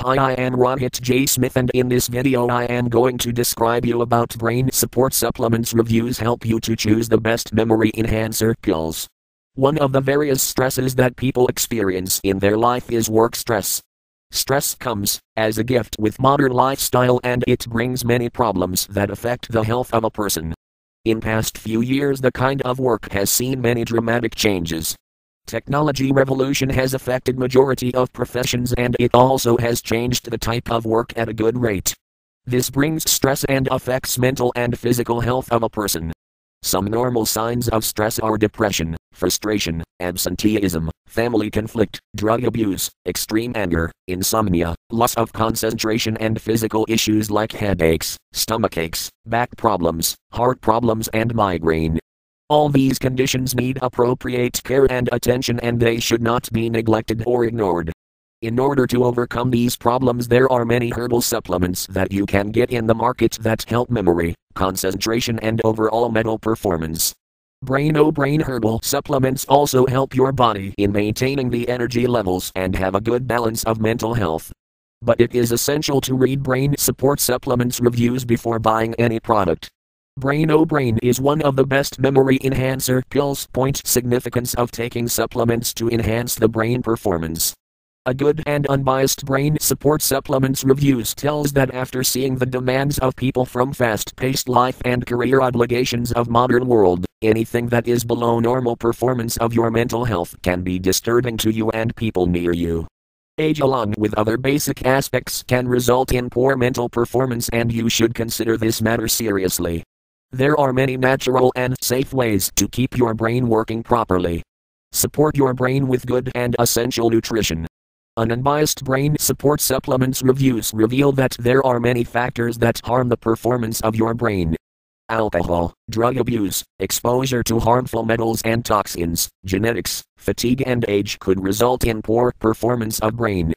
Hi, I am Rohit J. Smith, and in this video I am going to describe you about brain support supplements. Reviews help you to choose the best memory enhancer pills. One of the various stresses that people experience in their life is work stress. Stress comes as a gift with modern lifestyle, and it brings many problems that affect the health of a person. In past few years, the kind of work has seen many dramatic changes. Technology revolution has affected majority of professions, and it also has changed the type of work at a good rate. This brings stress and affects mental and physical health of a person. Some normal signs of stress are depression, frustration, absenteeism, family conflict, drug abuse, extreme anger, insomnia, loss of concentration, and physical issues like headaches, stomachaches, back problems, heart problems, and migraine. All these conditions need appropriate care and attention, and they should not be neglected or ignored. In order to overcome these problems, there are many herbal supplements that you can get in the market that help memory, concentration, and overall mental performance. Brain herbal supplements also help your body in maintaining the energy levels and have a good balance of mental health. But it is essential to read brain support supplements reviews before buying any product. Brain is one of the best memory enhancer pills. Point significance of taking supplements to enhance the brain performance. A good and unbiased brain support supplements reviews tells that after seeing the demands of people from fast-paced life and career obligations of modern world, anything that is below normal performance of your mental health can be disturbing to you and people near you. Age, along with other basic aspects, can result in poor mental performance, and you should consider this matter seriously. There are many natural and safe ways to keep your brain working properly. Support your brain with good and essential nutrition. An unbiased brain support supplements reviews reveal that there are many factors that harm the performance of your brain. Alcohol, drug abuse, exposure to harmful metals and toxins, genetics, fatigue, and age could result in poor performance of brain.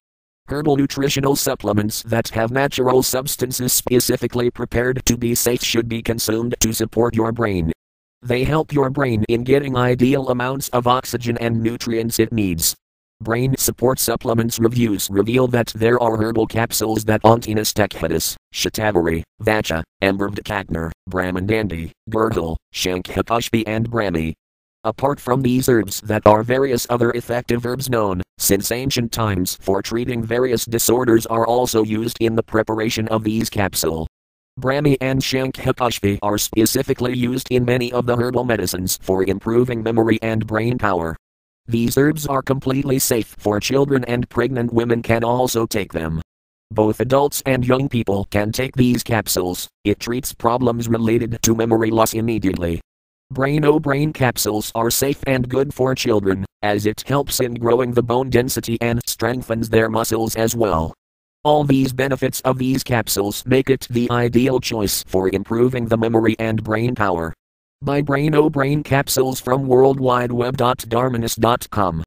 Herbal nutritional supplements that have natural substances specifically prepared to be safe should be consumed to support your brain. They help your brain in getting ideal amounts of oxygen and nutrients it needs. Brain support supplements reviews reveal that there are herbal capsules that Ontinus tachydus, Shatavari, Vacha, Ambravdakakner, Brahmandandi, Gurgul, Shankhapushpi, and Brahmi. Apart from these herbs, that are various other effective herbs known, since ancient times, for treating various disorders are also used in the preparation of these capsules. Brahmi and Shankhapushpi are specifically used in many of the herbal medicines for improving memory and brain power. These herbs are completely safe for children, and pregnant women can also take them. Both adults and young people can take these capsules. It treats problems related to memory loss immediately. Brain capsules are safe and good for children, as it helps in growing the bone density and strengthens their muscles as well. All these benefits of these capsules make it the ideal choice for improving the memory and brain power. Buy Brain capsules from worldwideweb.dharmanis.com.